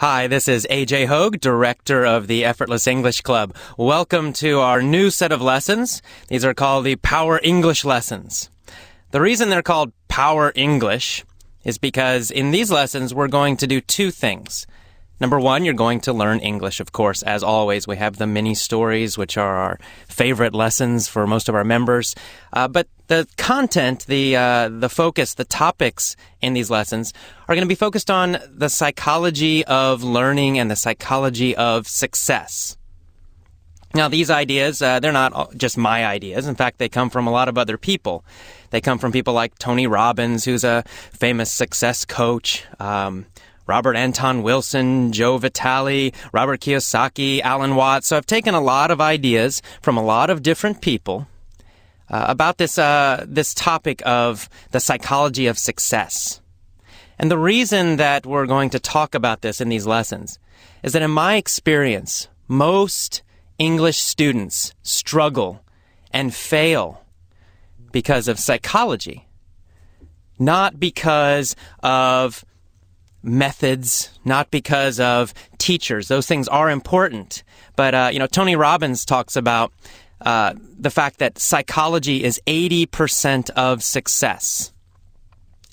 Hi, this is AJ Hoge, director of the Effortless English Club. Welcome to our new set of lessons. These are called the Power English lessons. The reason they're called Power English is because in these lessons we're going to do two things. Number one, you're going to learn English, of course. As always, we have the mini stories, which are our favorite lessons for most of our members. But the content, the focus, the topics in these lessons are going to be focused on the psychology of learning and the psychology of success. Now, these ideas, they're not just my ideas. In fact, they come from a lot of other people. They come from people like Tony Robbins, who's a famous success coach, Robert Anton Wilson, Joe Vitale, Robert Kiyosaki, Alan Watts. So I've taken a lot of ideas from a lot of different people about this topic of the psychology of success. And the reason that we're going to talk about this in these lessons is that in my experience, most English students struggle and fail because of psychology, not because of methods, not because of teachers. Those things are important. But, Tony Robbins talks about the fact that psychology is 80% of success.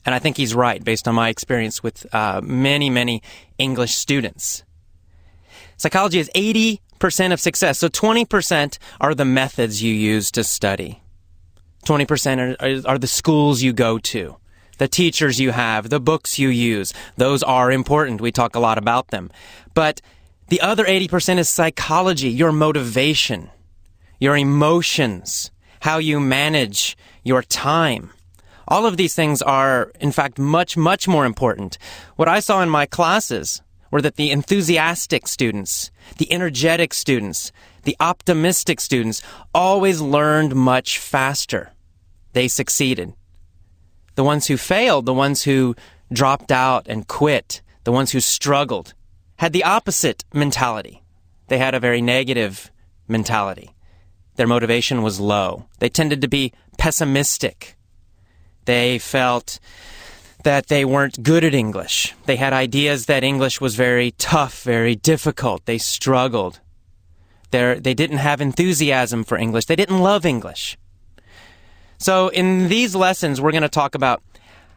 And I think he's right based on my experience with many English students. Psychology is 80% of success. So 20% are the methods you use to study. 20% are the schools you go to. The teachers you have, the books you use, those are important. We talk a lot about them. But the other 80% is psychology, your motivation, your emotions, how you manage your time. All of these things are, in fact, much more important. What I saw in my classes were that the enthusiastic students, the energetic students, the optimistic students always learned much faster. They succeeded. The ones who failed, the ones who dropped out and quit, the ones who struggled, had the opposite mentality. They had a very negative mentality. Their motivation was low. They tended to be pessimistic. They felt that they weren't good at English. They had ideas that English was very tough, very difficult. They struggled. They didn't have enthusiasm for English. They didn't love English. So in these lessons, we're going to talk about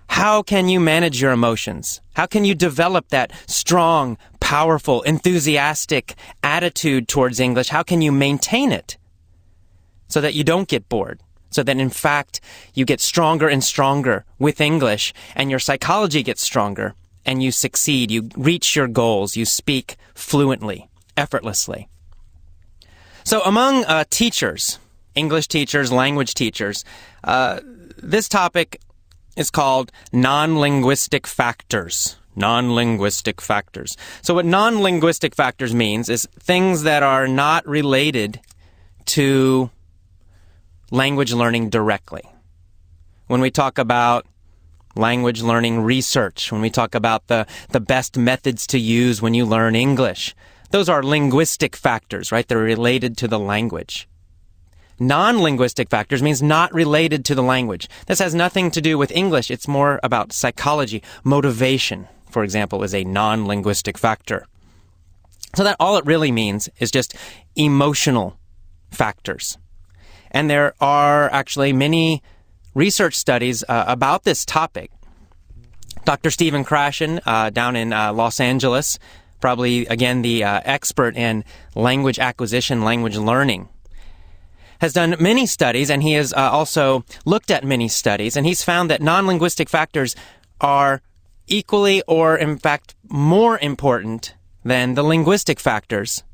how can you manage your emotions? How can you develop that strong, powerful, enthusiastic attitude towards English? How can you maintain it so that you don't get bored? So that, in fact, you get stronger and stronger with English, and your psychology gets stronger, and you succeed. You reach your goals. You speak fluently, effortlessly. So among teachers, English teachers, language teachers, this topic is called non-linguistic factors. Non-linguistic factors. So what non-linguistic factors means is things that are not related to language learning directly. When we talk about language learning research, when we talk about the best methods to use when you learn English, those are linguistic factors, right? They're related to the language. Non-linguistic factors means not related to the language. This has nothing to do with English. It's more about psychology. Motivation, for example, is a non-linguistic factor. So that all it really means is just emotional factors. And there are actually many research studies about this topic. Dr. Stephen Krashen down in Los Angeles, probably, again, the expert in language acquisition, language learning, has done many studies, and he has also looked at many studies, and he's found that non-linguistic factors are equally or, in fact, more important than the linguistic factors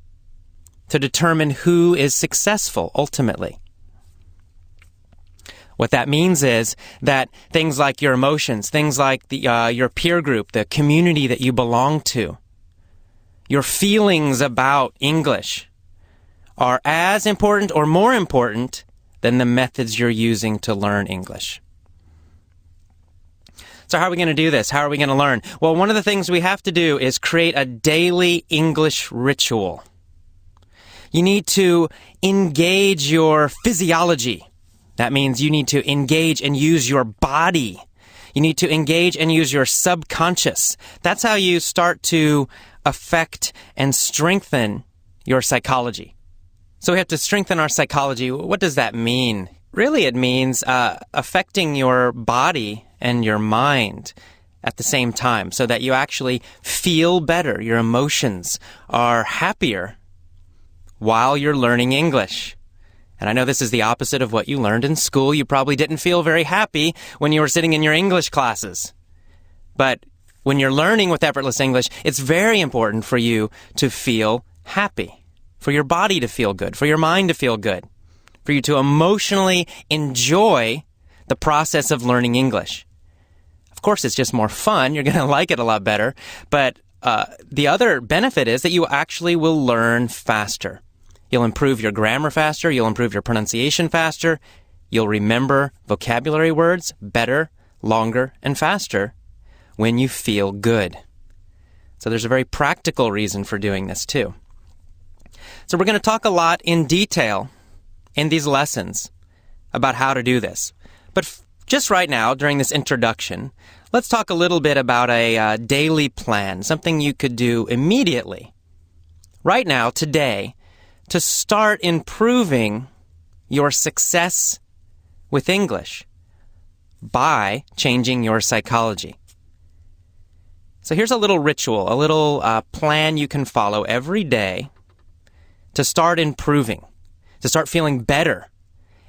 to determine who is successful ultimately. What that means is that things like your emotions, things like your peer group, the community that you belong to, your feelings about English are as important or more important than the methods you're using to learn English. So how are we going to do this? How are we going to learn? Well, one of the things we have to do is create a daily English ritual. You need to engage your physiology. That means you need to engage and use your body. You need to engage and use your subconscious. That's how you start to affect and strengthen your psychology. So we have to strengthen our psychology. What does that mean? Really, it means affecting your body and your mind at the same time so that you actually feel better. Your emotions are happier while you're learning English. And I know this is the opposite of what you learned in school. You probably didn't feel very happy when you were sitting in your English classes. But when you're learning with Effortless English, it's very important for you to feel happy, for your body to feel good, for your mind to feel good, for you to emotionally enjoy the process of learning English. Of course, it's just more fun. You're going to like it a lot better. But the other benefit is that you actually will learn faster. You'll improve your grammar faster. You'll improve your pronunciation faster. You'll remember vocabulary words better, longer, and faster when you feel good. So there's a very practical reason for doing this too. So we're going to talk a lot in detail in these lessons about how to do this. But just right now, during this introduction, let's talk a little bit about a daily plan, something you could do immediately, right now, today, to start improving your success with English by changing your psychology. So here's a little ritual, a little plan you can follow every day to start improving, to start feeling better,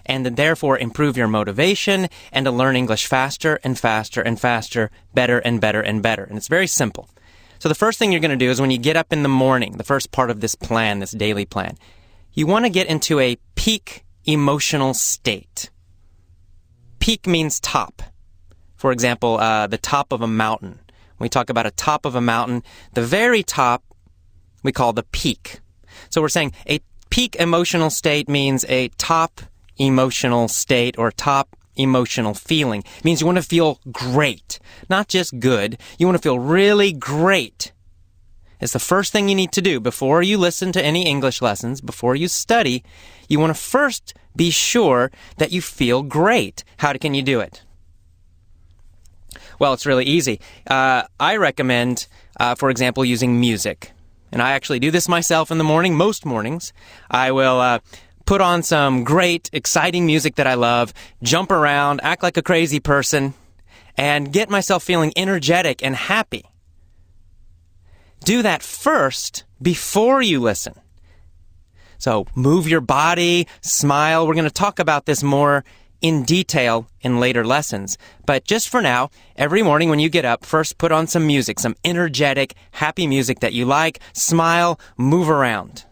and then therefore improve your motivation and to learn English faster and faster and faster, better and better and better. And it's very simple. So the first thing you're going to do is when you get up in the morning, the first part of this plan, this daily plan, you want to get into a peak emotional state. Peak means top. For example, the top of a mountain. When we talk about a top of a mountain, the very top we call the peak. So we're saying a peak emotional state means a top emotional state or top emotional feeling. It means you want to feel great, not just good. You want to feel really great. It's the first thing you need to do before you listen to any English lessons, before you study. You want to first be sure that you feel great. How can you do it? Well, it's really easy. I recommend, for example, using music. And I actually do this myself in the morning, most mornings. I will put on some great, exciting music that I love, jump around, act like a crazy person, and get myself feeling energetic and happy. Do that first before you listen. So move your body, smile. We're going to talk about this more in detail in later lessons. But just for now, every morning when you get up, first put on some music, some energetic, happy music that you like. Smile, move around.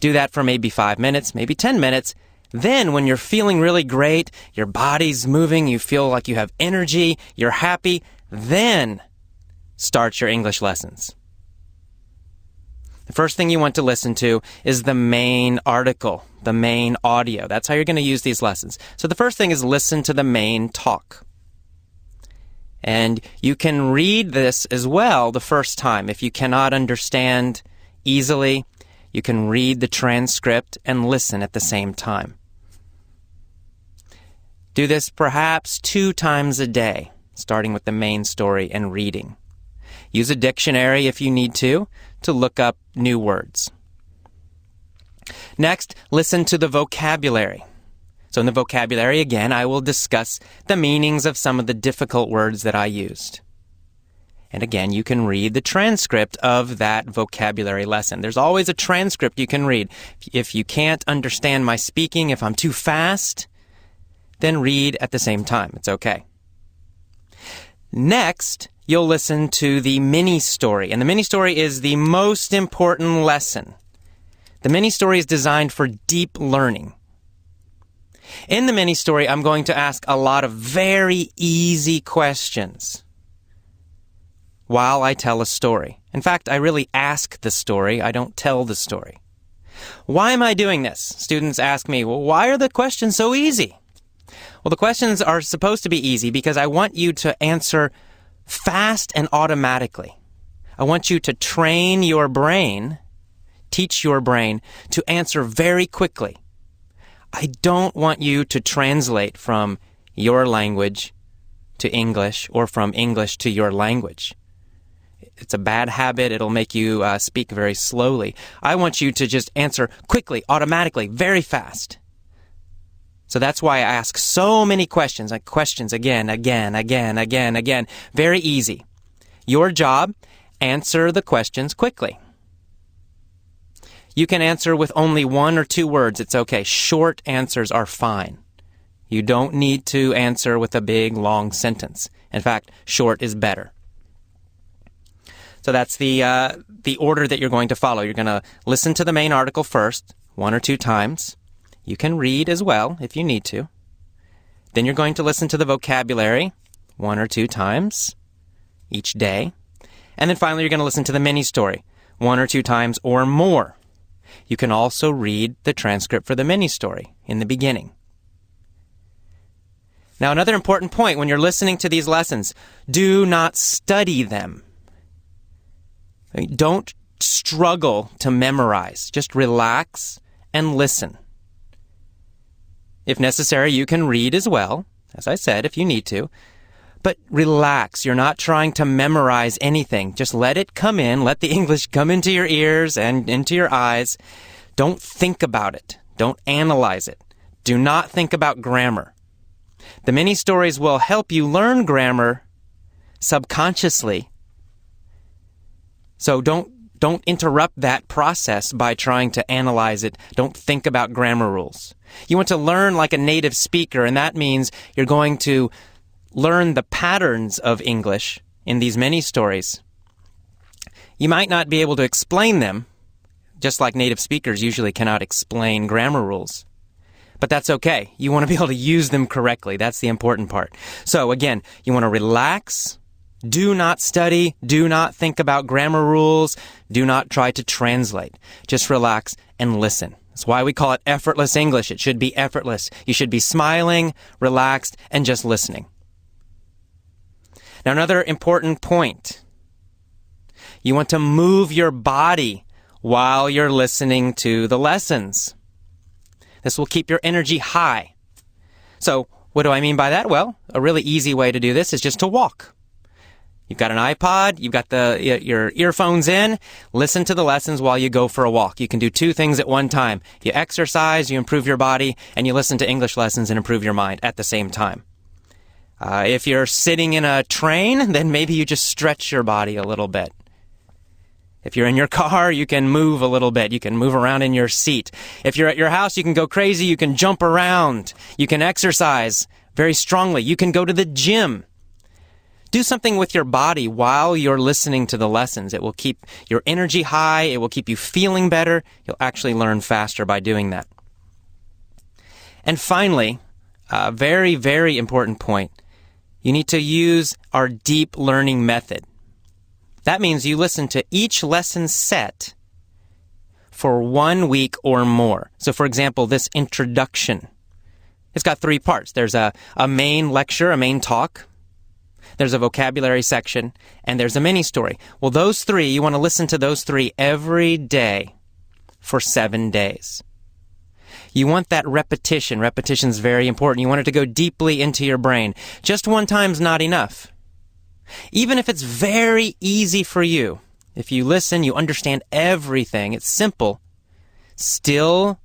Do that for maybe 5 minutes, maybe 10 minutes. Then when you're feeling really great, your body's moving, you feel like you have energy, you're happy, then start your English lessons. The first thing you want to listen to is the main article, the main audio. That's how you're going to use these lessons. So the first thing is listen to the main talk. And you can read this as well the first time. If you cannot understand easily, you can read the transcript and listen at the same time. Do this perhaps 2 times a day, starting with the main story and reading. Use a dictionary if you need to look up new words. Next, listen to the vocabulary. So in the vocabulary, again, I will discuss the meanings of some of the difficult words that I used. And again, you can read the transcript of that vocabulary lesson. There's always a transcript you can read. If you can't understand my speaking, if I'm too fast, then read at the same time. It's okay. Next, you'll listen to the mini story. And the mini story is the most important lesson. The mini story is designed for deep learning. In the mini story, I'm going to ask a lot of very easy questions while I tell a story. In fact, I really ask the story. I don't tell the story. Why am I doing this? Students ask me, well, why are the questions so easy? Well, the questions are supposed to be easy because I want you to answer fast and automatically. I want you to train your brain, teach your brain to answer very quickly. I don't want you to translate from your language to English or from English to your language. It's a bad habit. It'll make you speak very slowly. I want you to just answer quickly, automatically, very fast. So that's why I ask so many questions, like questions again. Very easy. Your job, answer the questions quickly. You can answer with only 1 or 2 words. It's okay. Short answers are fine. You don't need to answer with a big, long sentence. In fact, short is better. So that's the order that you're going to follow. You're going to listen to the main article first, 1 or 2 times. You can read as well if you need to. Then you're going to listen to the vocabulary 1 or 2 times each day. And then finally, you're going to listen to the mini story 1 or 2 times or more. You can also read the transcript for the mini story in the beginning. Now, another important point when you're listening to these lessons, do not study them. Don't struggle to memorize. Just relax and listen. If necessary, you can read as well, as I said, if you need to. But relax. You're not trying to memorize anything. Just let it come in. Let the English come into your ears and into your eyes. Don't think about it. Don't analyze it. Do not think about grammar. The mini stories will help you learn grammar subconsciously. So don't interrupt that process by trying to analyze it. Don't think about grammar rules. You want to learn like a native speaker, and that means you're going to learn the patterns of English in these mini stories. You might not be able to explain them, just like native speakers usually cannot explain grammar rules. But that's okay. You want to be able to use them correctly. That's the important part. So again, you want to relax. Do not study. Do not think about grammar rules. Do not try to translate. Just relax and listen. That's why we call it effortless English. It should be effortless. You should be smiling, relaxed, and just listening. Now, another important point. You want to move your body while you're listening to the lessons. This will keep your energy high. So, what do I mean by that? Well, a really easy way to do this is just to walk. You've got an iPod, you've got your earphones in, listen to the lessons while you go for a walk. You can do 2 things at one time. You exercise, you improve your body, and you listen to English lessons and improve your mind at the same time. If you're sitting in a train, then maybe you just stretch your body a little bit. If you're in your car, you can move a little bit. You can move around in your seat. If you're at your house, you can go crazy. You can jump around. You can exercise very strongly. You can go to the gym. Do something with your body while you're listening to the lessons. It will keep your energy high. It will keep you feeling better. You'll actually learn faster by doing that. And finally, a very, very important point. You need to use our deep learning method. That means you listen to each lesson set for 1 week or more. So, for example, this introduction, it's got 3 parts. There's a main lecture, a main talk. There's a vocabulary section, and there's a mini story. Well, those 3, you want to listen to those 3 every day for 7 days. You want that repetition. Repetition's very important. You want it to go deeply into your brain. Just one time's not enough. Even if it's very easy for you, if you listen, you understand everything, it's simple, still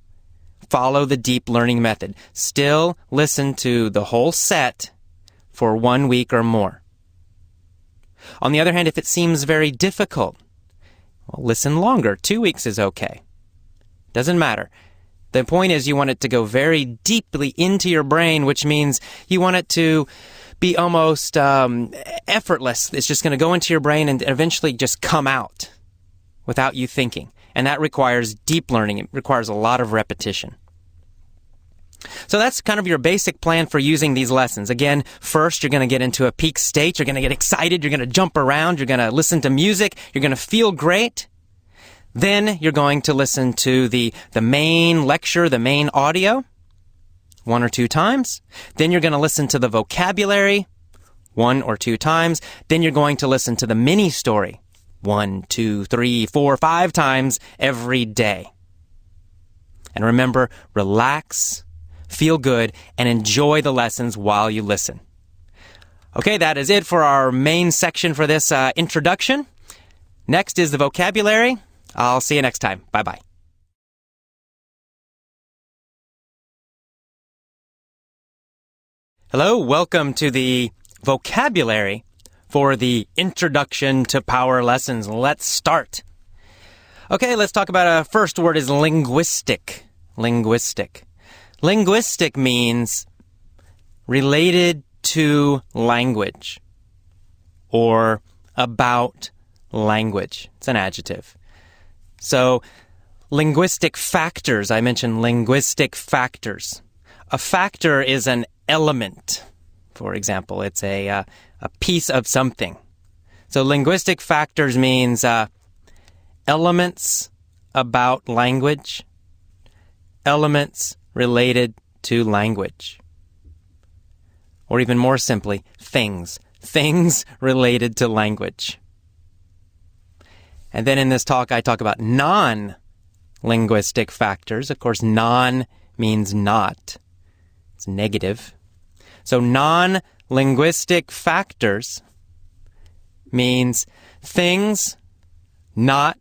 follow the deep learning method. Still listen to the whole set for 1 week or more. On the other hand, if it seems very difficult, well, listen longer. 2 weeks is okay. Doesn't matter. The point is you want it to go very deeply into your brain, which means you want it to be almost effortless. It's just going to go into your brain and eventually just come out without you thinking. And that requires deep learning. It requires a lot of repetition. So that's kind of your basic plan for using these lessons. Again, first, you're going to get into a peak state. You're going to get excited. You're going to jump around. You're going to listen to music. You're going to feel great. Then you're going to listen to the main lecture, the main audio, 1 or 2 times. Then you're going to listen to the vocabulary 1 or 2 times. Then you're going to listen to the mini story 1, 2, 3, 4, 5 times every day. And remember, relax, feel good, and enjoy the lessons while you listen. Okay, that is it for our main section for this introduction. Next is the vocabulary. I'll see you next time. Bye-bye. Hello, welcome to the vocabulary for the Introduction to Power lessons. Let's start. Okay, let's talk about our first word is linguistic. Linguistic. Linguistic means related to language or about language. It's an adjective. So, linguistic factors. I mentioned linguistic factors. A factor is an element. For example, it's a piece of something. So linguistic factors means elements about language, elements related to language. Or even more simply, things. Things related to language. And then in this talk, I talk about non-linguistic factors. Of course, non means not. It's negative. So non-linguistic factors means things not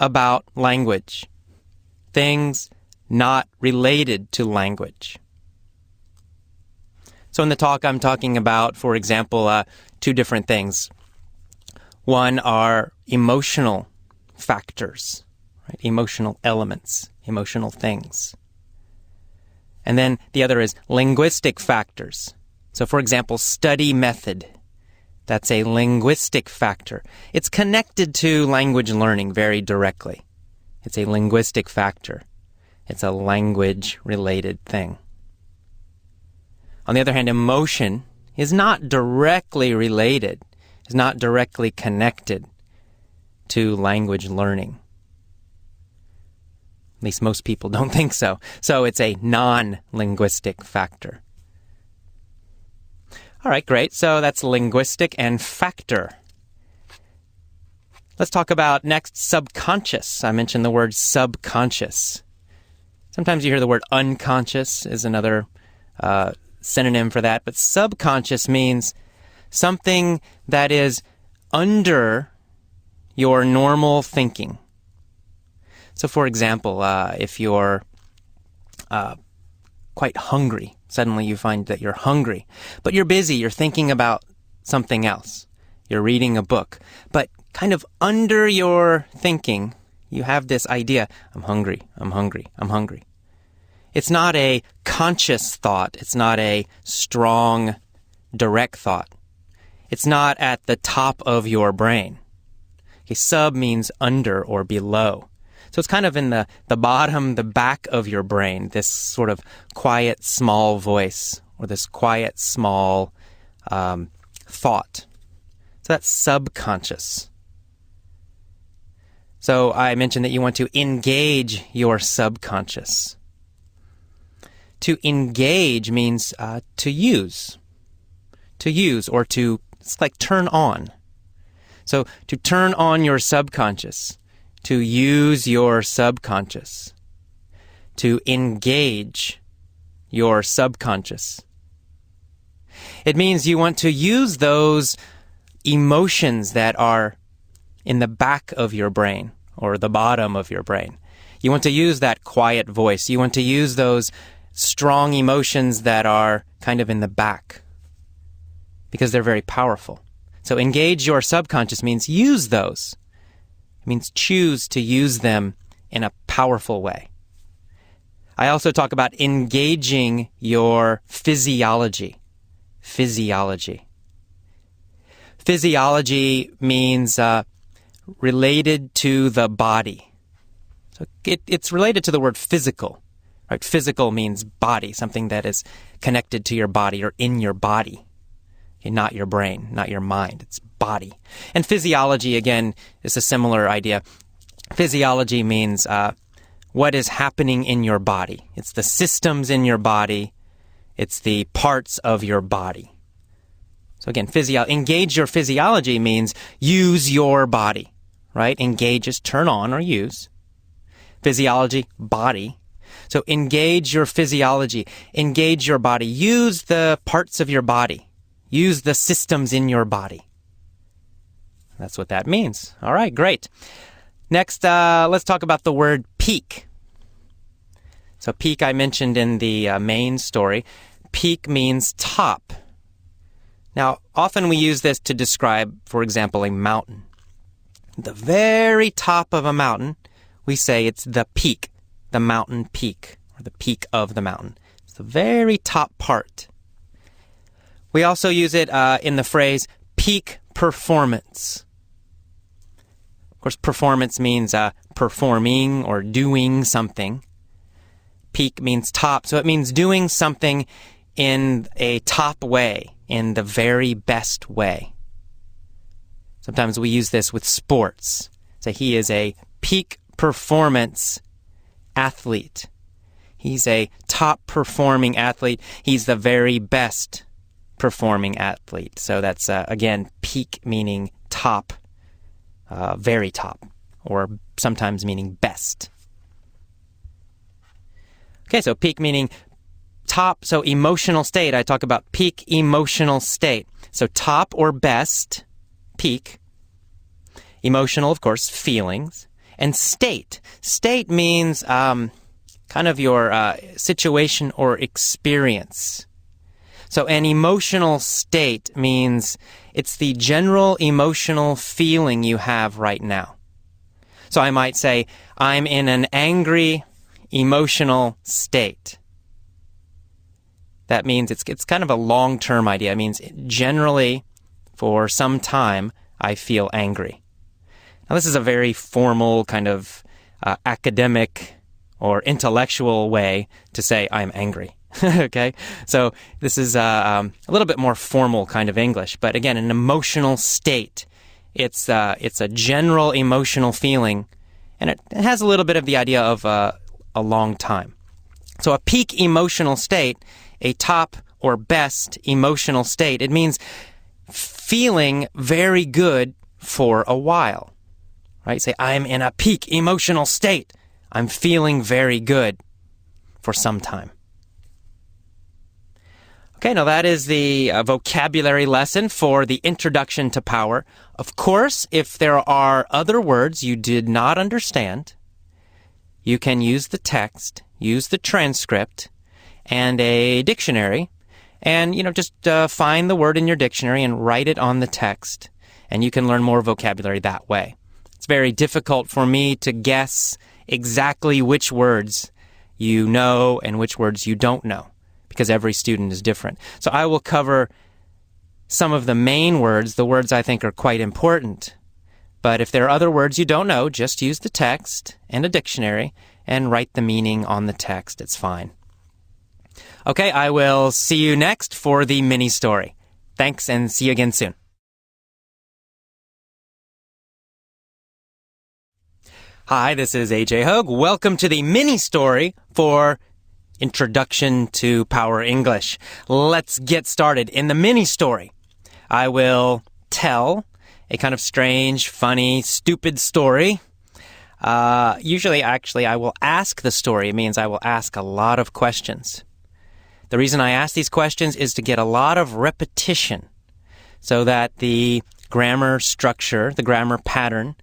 about language. Things not related to language. So in the talk, I'm talking about, for example, two different things. One are emotional factors, right? Emotional elements, emotional things. And then the other is linguistic factors. So for example, study method. That's a linguistic factor. It's connected to language learning very directly. It's a linguistic factor. It's a language-related thing. On the other hand, emotion is not directly related, is not directly connected to language learning. At least most people don't think so. So it's a non-linguistic factor. All right, great. So that's linguistic and factor. Let's talk about next subconscious. I mentioned the word subconscious. Sometimes you hear the word unconscious is another synonym for that. But subconscious means something that is under your normal thinking. So, for example, if you're quite hungry, suddenly you find that you're hungry, but you're busy, you're thinking about something else. You're reading a book, but kind of under your thinking, you have this idea, I'm hungry, I'm hungry, I'm hungry. It's not a conscious thought. It's not a strong, direct thought. It's not at the top of your brain. Okay, sub means under or below. So it's kind of in the bottom, the back of your brain, this sort of quiet, small voice, or this quiet, small thought. So that's subconscious. So I mentioned that you want to engage your subconscious. To engage means to use. To use or to, it's like turn on. So to turn on your subconscious. To use your subconscious, to engage your subconscious. It means you want to use those emotions that are in the back of your brain or the bottom of your brain. You want to use that quiet voice. You want to use those strong emotions that are kind of in the back because they're very powerful. So engage your subconscious means use those. It means choose to use them in a powerful way. I also talk about engaging your physiology. Physiology. Physiology means related to the body. So it's related to the word physical. Right? Physical means body, something that is connected to your body or in your body. Okay, not your brain, not your mind. It's body. And physiology, again, is a similar idea. Physiology means what is happening in your body. It's the systems in your body. It's the parts of your body. So again, engage your physiology means use your body, right? Engage is turn on or use. Physiology, body. So engage your physiology. Engage your body. Use the parts of your body. Use the systems in your body. That's what that means. All right, great. Next, let's talk about the word peak. So peak I mentioned in the main story. Peak means top. Now, often we use this to describe, for example, a mountain. The very top of a mountain, we say it's the peak, the mountain peak, or the peak of the mountain. It's the very top part. We also use it in the phrase peak performance. Of course, performance means performing or doing something. Peak means top, so it means doing something in a top way, in the very best way. Sometimes we use this with sports. So he is a peak performance athlete. He's a top performing athlete. He's the very best performing athlete. So that's, again, peak meaning top, very top, or sometimes meaning best. Okay, so peak meaning top, so emotional state. I talk about peak emotional state. So top or best, peak. Emotional, of course, feelings. And state. State means kind of your situation or experience. So an emotional state means it's the general emotional feeling you have right now. So I might say, I'm in an angry emotional state. That means it's kind of a long-term idea. It means generally, for some time, I feel angry. Now, this is a very formal kind of academic or intellectual way to say I'm angry. Okay? So this is a little bit more formal kind of English. But again, an emotional state. It's a general emotional feeling, and it has a little bit of the idea of a long time. So a peak emotional state, a top or best emotional state, it means feeling very good for a while. Right? Say, I'm in a peak emotional state. I'm feeling very good for some time. Okay, now that is the vocabulary lesson for the introduction to power. Of course, if there are other words you did not understand, you can use the text, use the transcript, and a dictionary, and, just find the word in your dictionary and write it on the text, and you can learn more vocabulary that way. It's very difficult for me to guess exactly which words you know and which words you don't know, because every student is different. So I will cover some of the main words, the words I think are quite important. But if there are other words you don't know, just use the text and a dictionary and write the meaning on the text. It's fine. Okay, I will see you next for the mini story. Thanks, and see you again soon. Hi, this is AJ Hoge. Welcome to the mini story for Introduction to Power English. Let's get started. In the mini story, I will tell a kind of strange, funny, stupid story. Usually, actually, I will ask the story. It means I will ask a lot of questions. The reason I ask these questions is to get a lot of repetition so that the grammar structure, the grammar pattern,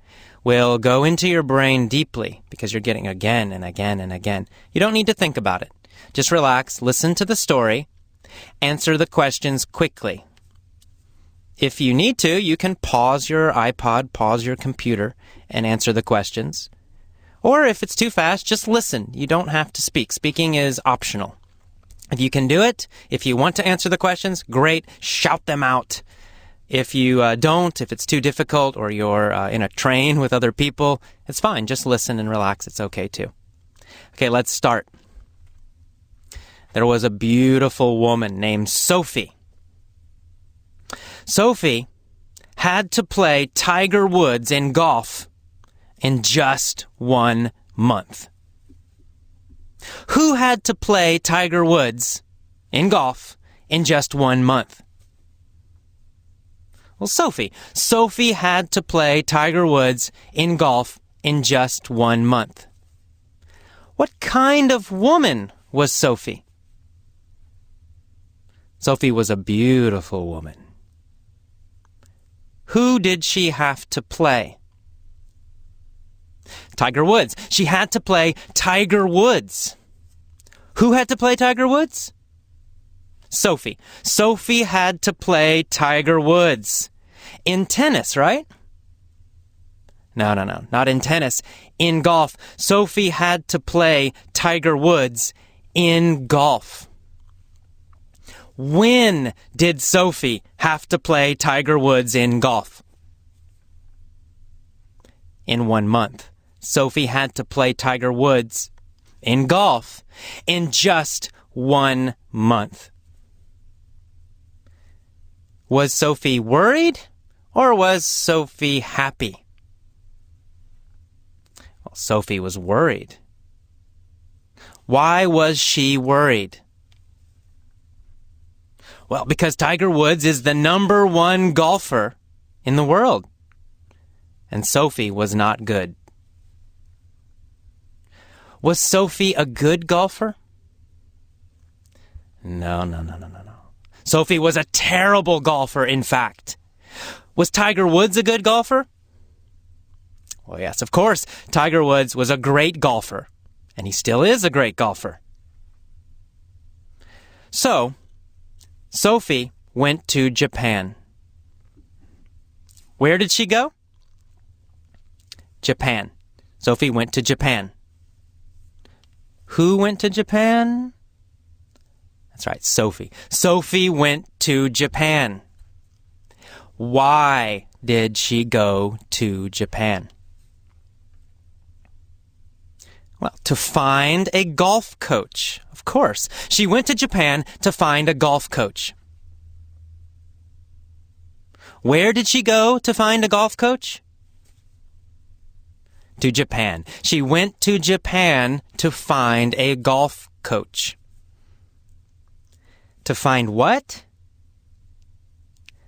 will go into your brain deeply because you're getting again and again and again. You don't need to think about it. Just relax, listen to the story, answer the questions quickly. If you need to, you can pause your iPod, pause your computer, and answer the questions. Or if it's too fast, just listen. You don't have to speak. Speaking is optional. If you can do it, if you want to answer the questions, great, shout them out. If you don't, if it's too difficult or you're in a train with other people, it's fine. Just listen and relax. It's okay too. Okay, let's start. There was a beautiful woman named Sophie. Sophie had to play Tiger Woods in golf in just 1 month. Who had to play Tiger Woods in golf in just 1 month? Well, Sophie. Sophie had to play Tiger Woods in golf in just 1 month. What kind of woman was Sophie? Sophie was a beautiful woman. Who did she have to play? Tiger Woods. She had to play Tiger Woods. Who had to play Tiger Woods? Sophie. Sophie had to play Tiger Woods. In tennis, right? No, not in tennis. In golf. Sophie had to play Tiger Woods in golf. When did Sophie have to play Tiger Woods in golf? In 1 month. Sophie had to play Tiger Woods in golf in just 1 month. Was Sophie worried or was Sophie happy? Well, Sophie was worried. Why was she worried? Well, because Tiger Woods is the #1 golfer in the world. And Sophie was not good. Was Sophie a good golfer? No. Sophie was a terrible golfer, in fact. Was Tiger Woods a good golfer? Well, yes, of course. Tiger Woods was a great golfer, and he still is a great golfer. So, Sophie went to Japan. Where did she go? Japan. Sophie went to Japan. Who went to Japan? That's right, Sophie. Sophie went to Japan. Why did she go to Japan? Well, to find a golf coach. Of course. She went to Japan to find a golf coach. Where did she go to find a golf coach? To Japan. She went to Japan to find a golf coach. To find what?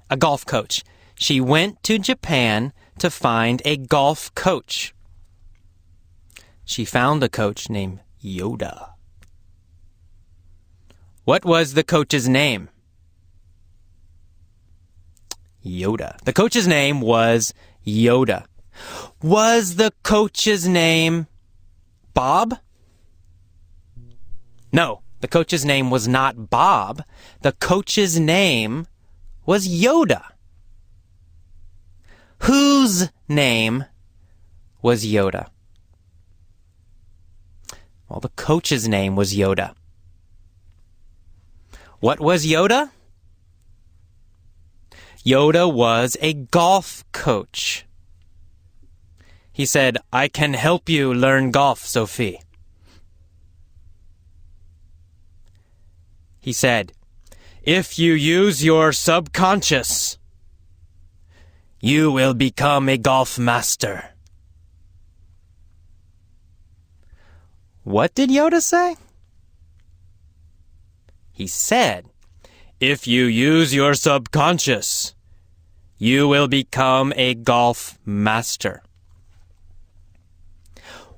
A golf coach. She went to Japan to find a golf coach. She found a coach named Yoda. What was the coach's name? Yoda. The coach's name was Yoda. Was the coach's name Bob? No, the coach's name was not Bob. The coach's name was Yoda. Whose name was Yoda? Well, the coach's name was Yoda. What was Yoda? Yoda was a golf coach. He said, "I can help you learn golf, Sophie." He said, "If you use your subconscious, you will become a golf master." What did Yoda say? He said, "If you use your subconscious, you will become a golf master."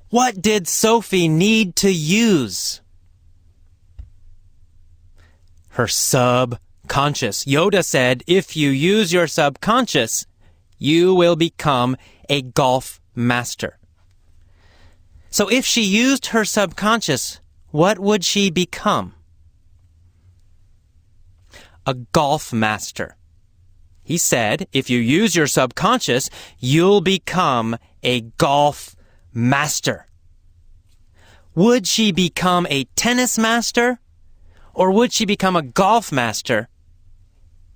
What did Sophie need to use? Her subconscious. Yoda said, "If you use your subconscious, you will become a golf master." So if she used her subconscious, what would she become? A golf master. He said, if you use your subconscious, you'll become a golf master. Would she become a tennis master? Or would she become a golf master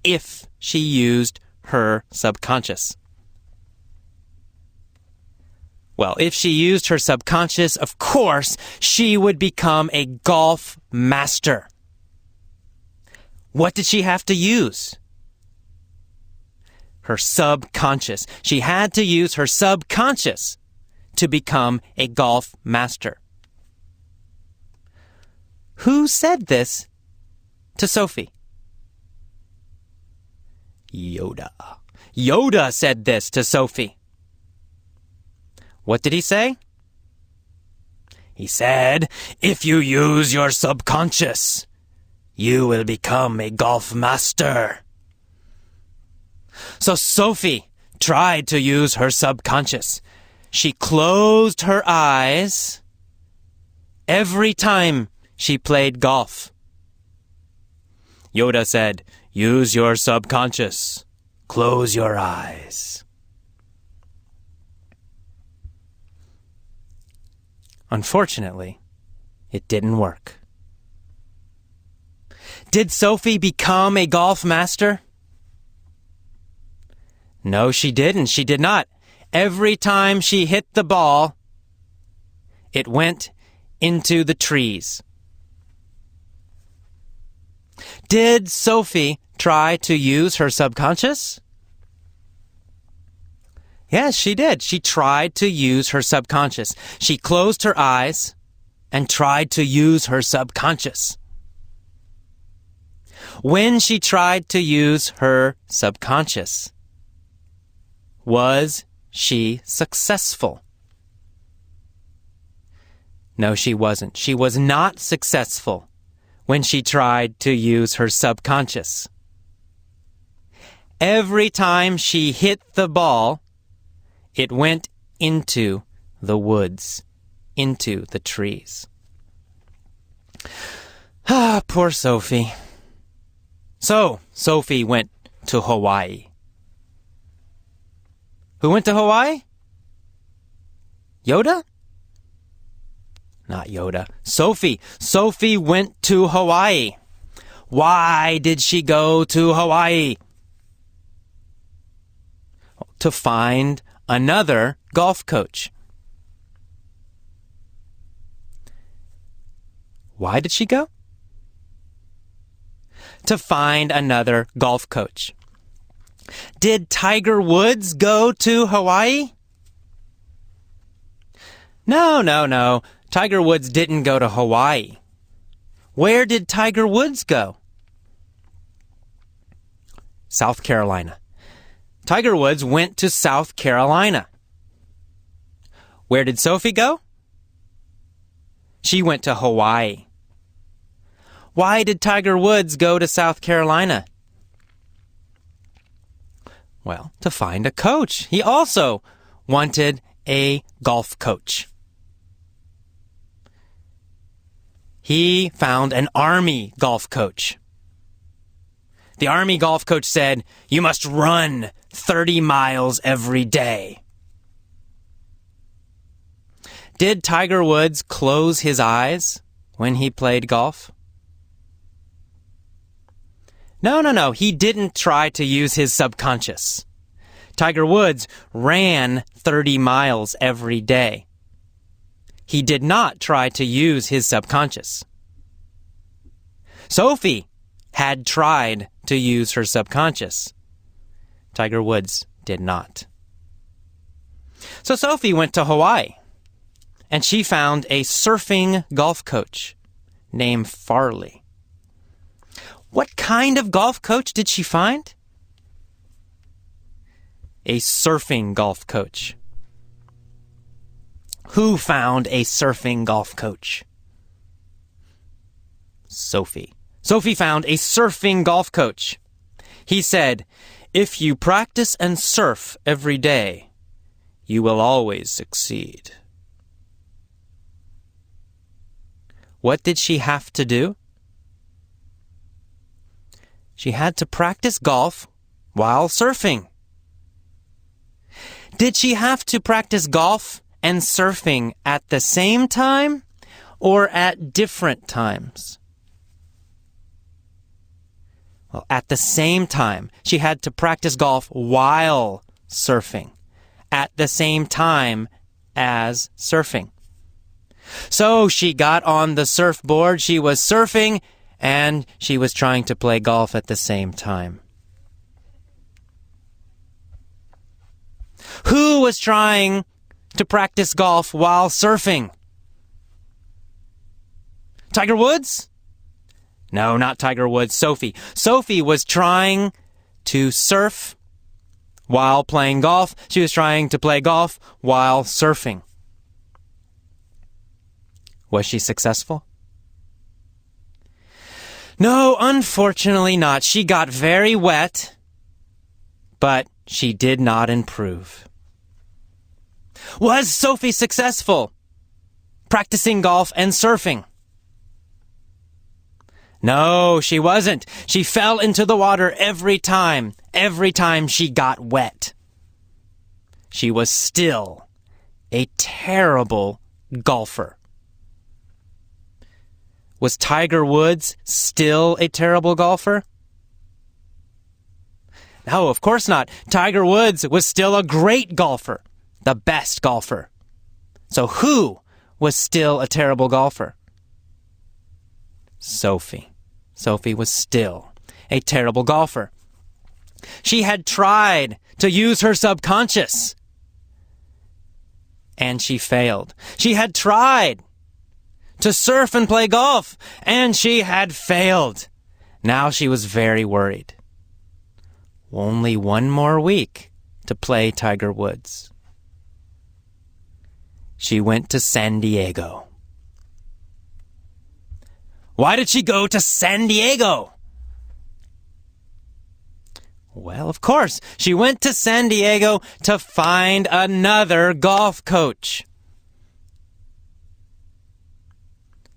if she used her subconscious? Well, if she used her subconscious, of course, she would become a golf master. What did she have to use? Her subconscious. She had to use her subconscious to become a golf master. Who said this to Sophie? Yoda. Yoda said this to Sophie. What did he say? He said, "If you use your subconscious, you will become a golf master." So Sophie tried to use her subconscious. She closed her eyes every time she played golf. Yoda said, "Use your subconscious. Close your eyes." Unfortunately, it didn't work. Did Sophie become a golf master? No, she didn't. She did not. Every time she hit the ball, it went into the trees. Did Sophie try to use her subconscious? Yes, she did. She tried to use her subconscious. She closed her eyes and tried to use her subconscious. When she tried to use her subconscious, was she successful? No, she wasn't. She was not successful when she tried to use her subconscious. Every time she hit the ball, it went into the woods, into the trees. Ah, poor Sophie. So, Sophie went to Hawaii. Who went to Hawaii? Yoda? Not Yoda. Sophie. Sophie went to Hawaii. Why did she go to Hawaii? To find another golf coach. Why did she go? To find another golf coach. Did Tiger Woods go to Hawaii? No. Tiger Woods didn't go to Hawaii. Where did Tiger Woods go? South Carolina. Tiger Woods went to South Carolina. Where did Sophie go? She went to Hawaii. Why did Tiger Woods go to South Carolina? Well, to find a coach. He also wanted a golf coach. He found an Army golf coach. The Army golf coach said, "You must run 30 miles every day." Did Tiger Woods close his eyes when he played golf? No. He didn't try to use his subconscious. Tiger Woods ran 30 miles every day. He did not try to use his subconscious. Sophie had tried to use her subconscious. Tiger Woods did not. So Sophie went to Hawaii, and she found a surfing golf coach named Farley. What kind of golf coach did she find? A surfing golf coach. Who found a surfing golf coach? Sophie. Sophie found a surfing golf coach. He said, "If you practice and surf every day, you will always succeed." What did she have to do? She had to practice golf while surfing. Did she have to practice golf and surfing at the same time or at different times? Well, at the same time. She had to practice golf while surfing at the same time as surfing. So she got on the surfboard, she was surfing, and she was trying to play golf at the same time. Who was trying to practice golf while surfing? Tiger Woods? No, not Tiger Woods. Sophie. Sophie was trying to surf while playing golf. She was trying to play golf while surfing. Was she successful? No, unfortunately not. She got very wet, but she did not improve. Was Sophie successful practicing golf and surfing? No, she wasn't. She fell into the water every time she got wet. She was still a terrible golfer. Was Tiger Woods still a terrible golfer? No, of course not. Tiger Woods was still a great golfer, the best golfer. So who was still a terrible golfer? Sophie. Sophie was still a terrible golfer. She had tried to use her subconscious, and she failed. She had tried to surf and play golf, and she had failed. Now she was very worried. Only one more week to play Tiger Woods. She went to San Diego. Why did she go to San Diego? Well, of course, she went to San Diego to find another golf coach.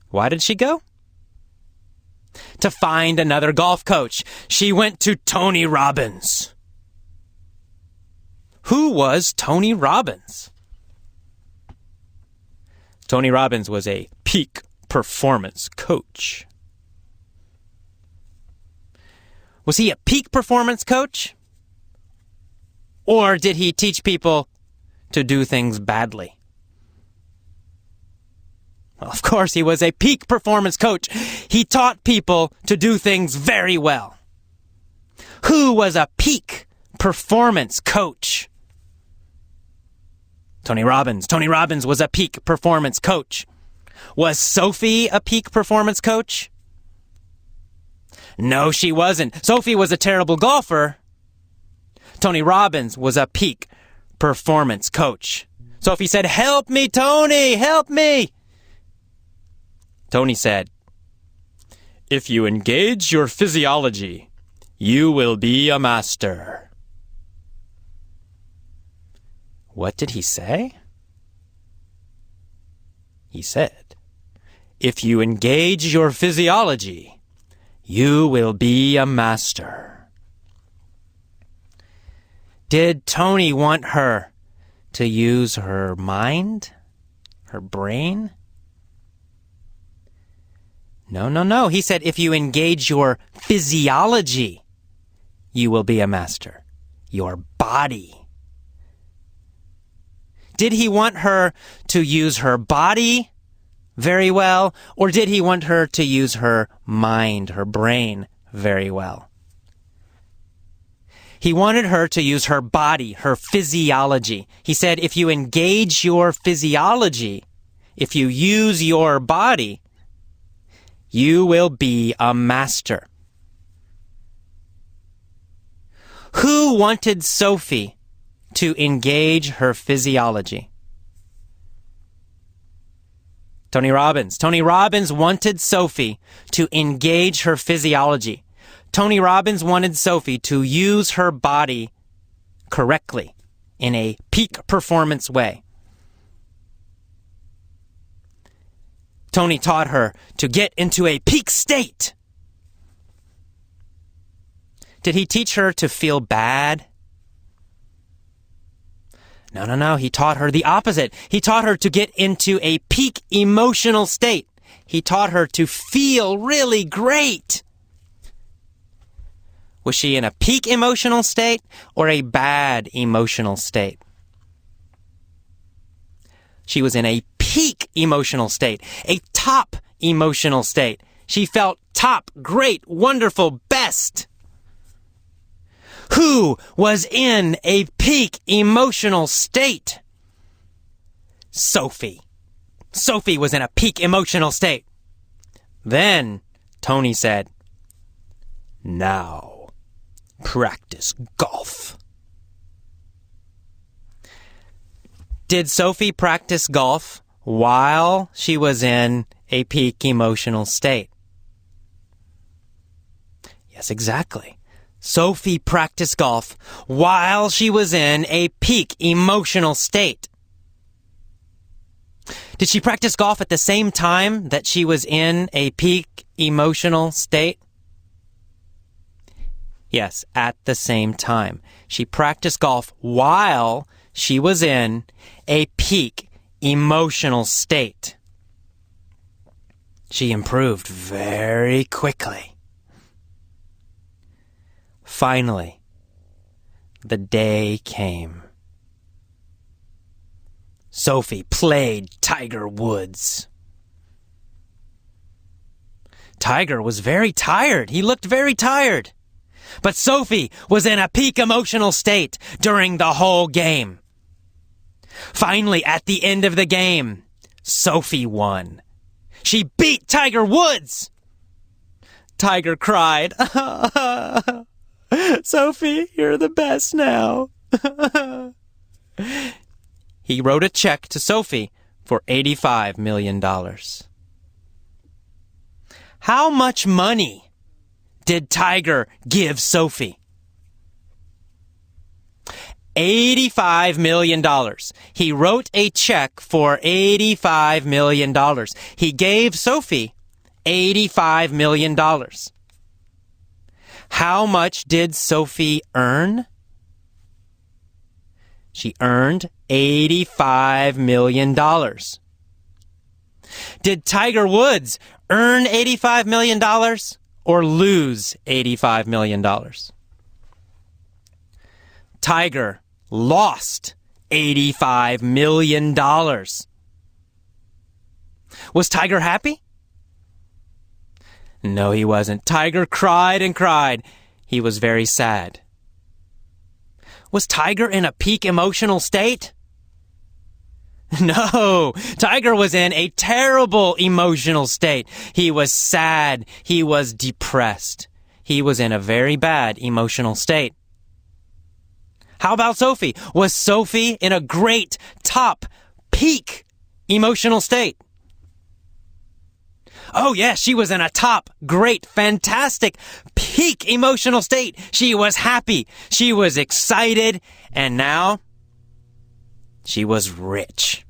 Why did she go? To find another golf coach. She went to Tony Robbins. Who was Tony Robbins? Tony Robbins was a peak performance coach. Was he a peak performance coach? Or did he teach people to do things badly? Well, of course, he was a peak performance coach. He taught people to do things very well. Who was a peak performance coach? Tony Robbins. Tony Robbins was a peak performance coach. Was Sophie a peak performance coach? No, she wasn't. Sophie was a terrible golfer. Tony Robbins was a peak performance coach. Sophie said, "Help me, Tony, help me." Tony said, "If you engage your physiology, you will be a master." What did he say? He said, "If you engage your physiology, you will be a master." Did Tony want her to use her mind, her brain? No. He said, if you engage your physiology, you will be a master. Your body. Did he want her to use her body very well, or did he want her to use her mind, her brain, very well? He wanted her to use her body, her physiology. He said, if you engage your physiology, if you use your body, you will be a master. Who wanted Sophie to engage her physiology? Tony Robbins. Tony Robbins wanted Sophie to engage her physiology. Tony Robbins wanted Sophie to use her body correctly in a peak performance way. Tony taught her to get into a peak state. Did he teach her to feel bad? No. He taught her the opposite. He taught her to get into a peak emotional state. He taught her to feel really great. Was she in a peak emotional state or a bad emotional state? She was in a peak emotional state, a top emotional state. She felt top, great, wonderful, best. Who was in a peak emotional state? Sophie. Sophie was in a peak emotional state. Then Tony said, "Now, practice golf." Did Sophie practice golf while she was in a peak emotional state? Yes, exactly. Sophie practiced golf while she was in a peak emotional state. Did she practice golf at the same time that she was in a peak emotional state? Yes, at the same time. She practiced golf while she was in a peak emotional state. She improved very quickly. Finally, the day came. Sophie played Tiger Woods. Tiger was very tired. He looked very tired. But Sophie was in a peak emotional state during the whole game. Finally, at the end of the game, Sophie won. She beat Tiger Woods. Tiger cried, "Sophie, you're the best now." He wrote a check to Sophie for $85 million. How much money did Tiger give Sophie? $85 million. He wrote a check for $85 million. He gave Sophie $85 million. How much did Sophie earn? She earned $85 million. Did Tiger Woods earn $85 million or lose $85 million? Tiger lost $85 million. Was Tiger happy? No, he wasn't. Tiger cried and cried. He was very sad. Was Tiger in a peak emotional state? No, Tiger was in a terrible emotional state. He was sad. He was depressed. He was in a very bad emotional state. How about Sophie? Was Sophie in a great, top, peak emotional state? Oh, yes, she was in a top, great, fantastic, peak emotional state. She was happy. She was excited. And now she was rich.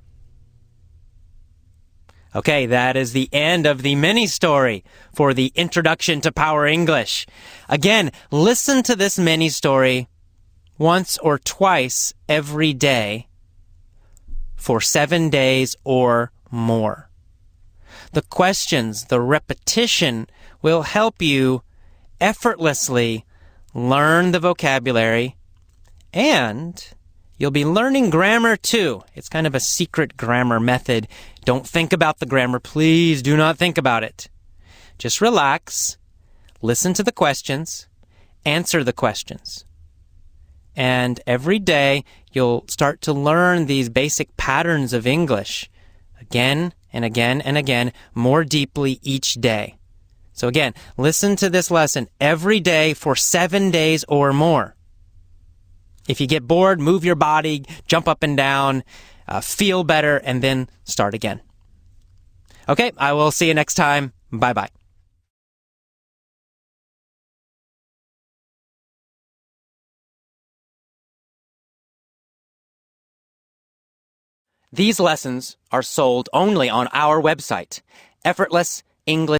Okay, that is the end of the mini story for the Introduction to Power English. Again, listen to this mini story once or twice every day for 7 days or more. The questions, the repetition will help you effortlessly learn the vocabulary, and you'll be learning grammar too. It's kind of a secret grammar method. Don't think about the grammar. Please do not think about it. Just relax, listen to the questions, answer the questions. And every day you'll start to learn these basic patterns of English again and again and again, more deeply each day. So again, listen to this lesson every day for 7 days or more. If you get bored, move your body, jump up and down, feel better, and then start again. Okay, I will see you next time. Bye-bye. These lessons are sold only on our website, Effortless English